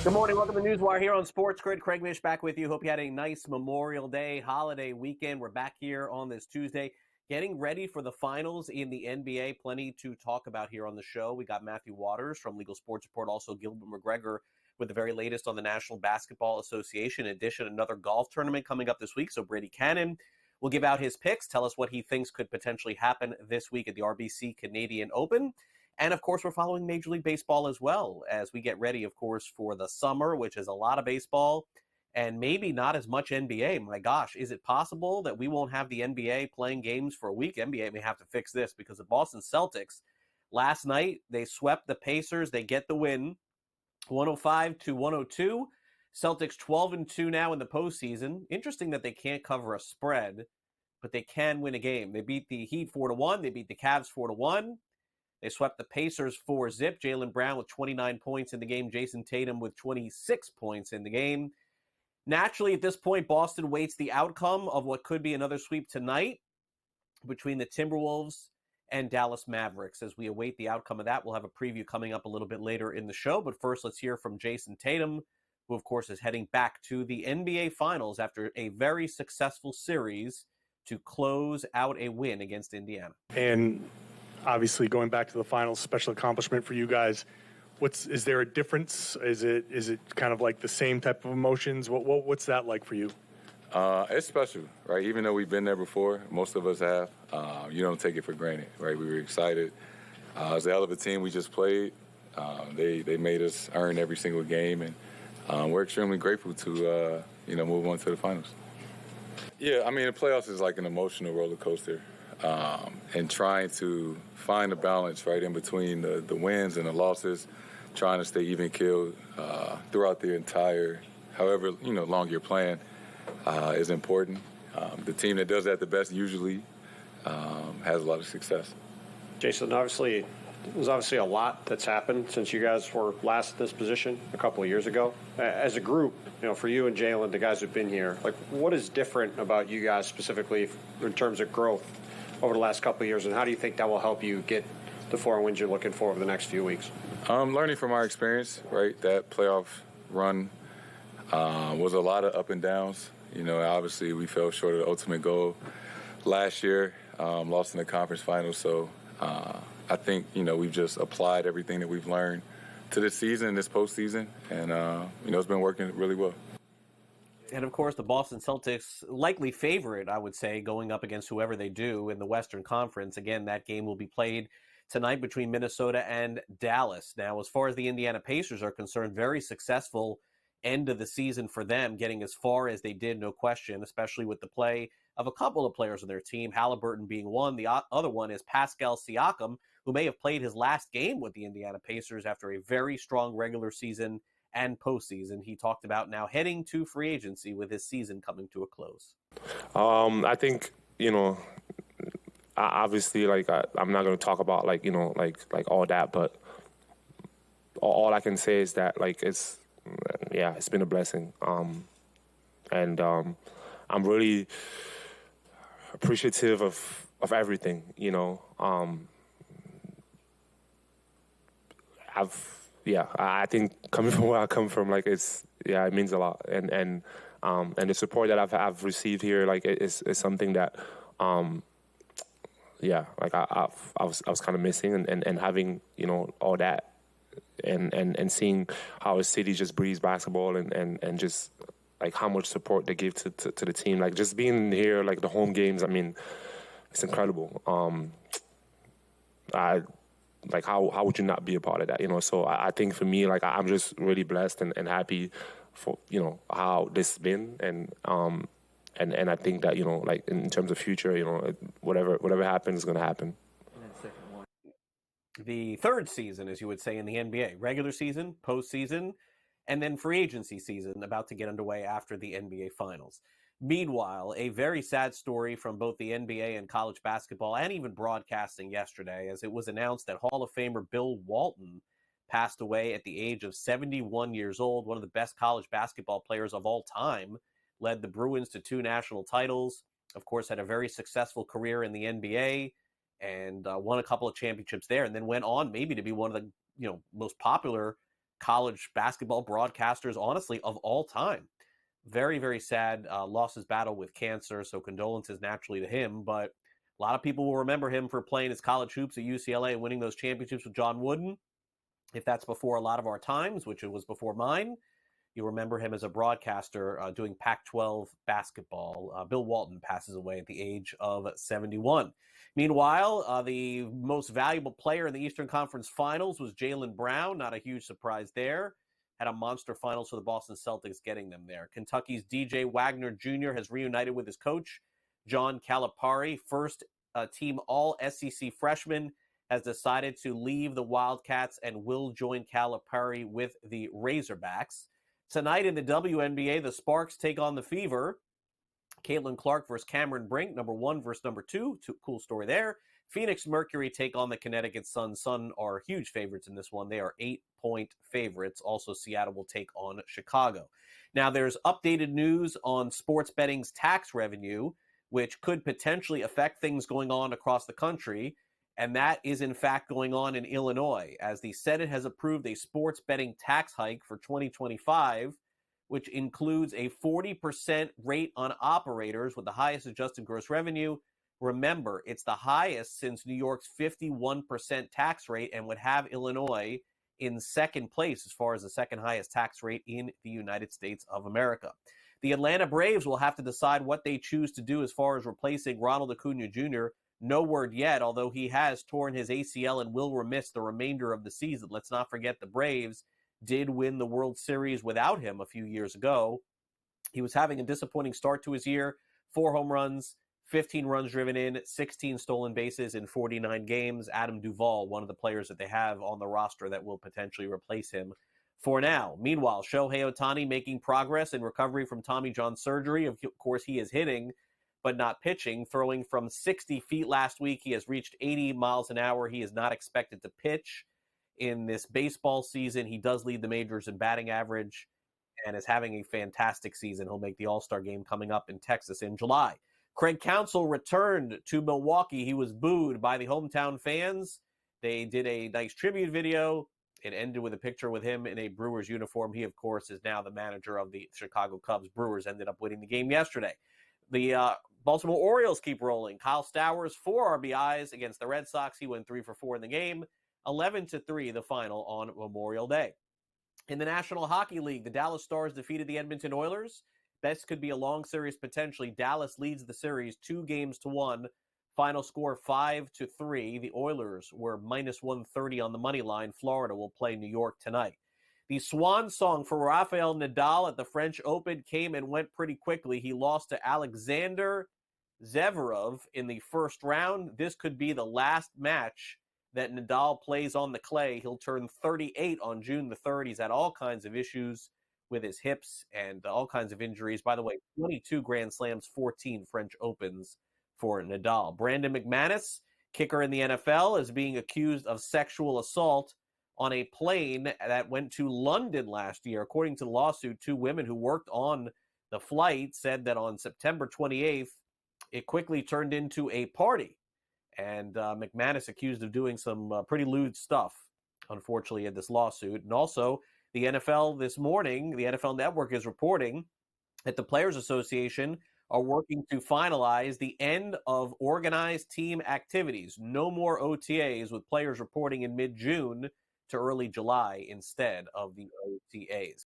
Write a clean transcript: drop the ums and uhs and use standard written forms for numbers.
Good morning. Welcome to NewsWire here on SportsGrid. Craig Mish back with you. Hope you had a nice Memorial Day holiday weekend. We're back here on this Tuesday, getting ready for the finals in the NBA. Plenty to talk about here on the show. We got Matthew Waters from Legal Sports Report, also Gilbert McGregor with the very latest on the National Basketball Association. In addition, another golf tournament coming up this week. So Brady Cannon will give out his picks, tell us what he thinks could potentially happen this week at the RBC Canadian Open. And, of course, we're following Major League Baseball as well as we get ready, of course, for the summer, which is a lot of baseball and maybe not as much NBA. My gosh, is it possible that we won't have the NBA playing games for a week? NBA may have to fix this because the Boston Celtics, last night, they swept the Pacers. They get the win, 105-102. Celtics 12-2 now in the postseason. Interesting that they can't cover a spread, but they can win a game. They beat the Heat 4-1. They beat the Cavs 4-1. They swept the Pacers 4-0. Jaylen Brown with 29 points in the game. Jason Tatum with 26 points in the game. Naturally, at this point, Boston waits the outcome of what could be another sweep tonight between the Timberwolves and Dallas Mavericks. As we await the outcome of that, we'll have a preview coming up a little bit later in the show. But first, let's hear from Jason Tatum, who, of course, is heading back to the NBA Finals after a very successful series to close out a win against Indiana. And obviously, going back to the finals, special accomplishment for you guys. Is there a difference? Is it kind of like the same type of emotions? What's that like for you? It's special, right? Even though we've been there before, most of us have. You don't take it for granted, right? We were excited. It was a hell of a team we just played. They made us earn every single game, and we're extremely grateful to move on to the finals. Yeah, I mean, the playoffs is like an emotional roller coaster. And trying to find a balance right in between the wins and the losses, trying to stay even keeled throughout the entire, however long you're playing, is important. The team that does that the best usually has a lot of success. Jason, there's obviously a lot that's happened since you guys were last in this position a couple of years ago. As a group, for you and Jaylen, the guys who've been here, like what is different about you guys specifically in terms of growth over the last couple of years, and how do you think that will help you get the 4 wins you're looking for over the next few weeks? Learning from our experience, right? That playoff run was a lot of up and downs. Obviously we fell short of the ultimate goal last year, lost in the conference finals. So I think, we've just applied everything that we've learned to this season, this postseason, and, it's been working really well. And, of course, the Boston Celtics, likely favorite, I would say, going up against whoever they do in the Western Conference. Again, that game will be played tonight between Minnesota and Dallas. Now, as far as the Indiana Pacers are concerned, very successful end of the season for them, getting as far as they did, no question, especially with the play of a couple of players on their team, Halliburton being one. The other one is Pascal Siakam, who may have played his last game with the Indiana Pacers after a very strong regular season and postseason. He talked about now heading to free agency with his season coming to a close. I think, obviously, I'm not going to talk about like all that, but all I can say is that it's been a blessing. And I'm really appreciative of everything, I think coming from where I come from, it means a lot, and the support that I've received here, is something that, I was kind of missing, and having all that, and seeing how a city just breathes basketball, and just how much support they give to the team, just being here, the home games. I mean, it's incredible. How would you not be a part of that? So I think for me, I'm just really blessed and happy for, how this has been. And I think that, in terms of future, whatever happens is going to happen. The third season, as you would say, in the NBA, regular season, postseason, and then free agency season about to get underway after the NBA Finals. Meanwhile, a very sad story from both the NBA and college basketball and even broadcasting yesterday, as it was announced that Hall of Famer Bill Walton passed away at the age of 71 years old, one of the best college basketball players of all time, led the Bruins to 2 national titles, of course, had a very successful career in the NBA, and won a couple of championships there, and then went on maybe to be one of the most popular college basketball broadcasters, honestly, of all time. Very, very sad. Lost his battle with cancer, so condolences naturally to him. But a lot of people will remember him for playing his college hoops at UCLA and winning those championships with John Wooden. If that's before a lot of our times, which it was before mine, you remember him as a broadcaster doing Pac-12 basketball. Bill Walton passes away at the age of 71. Meanwhile, the most valuable player in the Eastern Conference Finals was Jaylen Brown. Not a huge surprise there. Had a monster finals for the Boston Celtics, getting them there. Kentucky's DJ Wagner Jr. has reunited with his coach, John Calipari. First team all-SEC freshman has decided to leave the Wildcats and will join Calipari with the Razorbacks. Tonight in the WNBA, the Sparks take on the Fever. Caitlin Clark versus Cameron Brink, number 1 versus number 2. Cool story there. Phoenix Mercury take on the Connecticut Sun. Sun are huge favorites in this one. They are 8-point favorites. Also, Seattle will take on Chicago. Now, there's updated news on sports betting's tax revenue, which could potentially affect things going on across the country. And that is, in fact, going on in Illinois, as the Senate has approved a sports betting tax hike for 2025, which includes a 40% rate on operators with the highest adjusted gross revenue. Remember, it's the highest since New York's 51% tax rate and would have Illinois in second place as far as the second highest tax rate in the United States of America. The Atlanta Braves will have to decide what they choose to do as far as replacing Ronald Acuna Jr. No word yet, although he has torn his ACL and will miss the remainder of the season. Let's not forget the Braves did win the World Series without him a few years ago. He was having a disappointing start to his year. 4 home runs, 15 runs driven in, 16 stolen bases in 49 games. Adam Duvall, one of the players that they have on the roster that will potentially replace him for now. Meanwhile, Shohei Otani making progress in recovery from Tommy John surgery. Of course, he is hitting, but not pitching. Throwing from 60 feet last week, he has reached 80 miles an hour. He is not expected to pitch in this baseball season. He does lead the majors in batting average and is having a fantastic season. He'll make the All-Star game coming up in Texas in July. Craig Counsell returned to Milwaukee. He was booed by the hometown fans. They did a nice tribute video. It ended with a picture with him in a Brewers uniform. He, of course, is now the manager of the Chicago Cubs. Brewers ended up winning the game yesterday. The Baltimore Orioles keep rolling. Kyle Stowers, 4 RBIs against the Red Sox. He went 3 for 4 in the game. 11-3, the final on Memorial Day. In the National Hockey League, the Dallas Stars defeated the Edmonton Oilers. This could be a long series potentially. Dallas leads the series 2-1. Final score 5-3. The Oilers were minus 130 on the money line. Florida will play New York tonight. The swan song for Rafael Nadal at the French Open came and went pretty quickly. He lost to Alexander Zverev in the first round. This could be the last match that Nadal plays on the clay. He'll turn 38 on June the 3rd. He's had all kinds of issues with his hips and all kinds of injuries. By the way, 22 Grand Slams, 14 French Opens for Nadal. Brandon McManus, kicker in the NFL, is being accused of sexual assault on a plane that went to London last year. According to the lawsuit, 2 women who worked on the flight said that on September 28th, it quickly turned into a party. And McManus accused of doing some pretty lewd stuff, unfortunately, in this lawsuit. And also, the NFL this morning, the NFL Network is reporting that the Players Association are working to finalize the end of organized team activities. No more OTAs, with players reporting in mid-June to early July instead of the OTAs.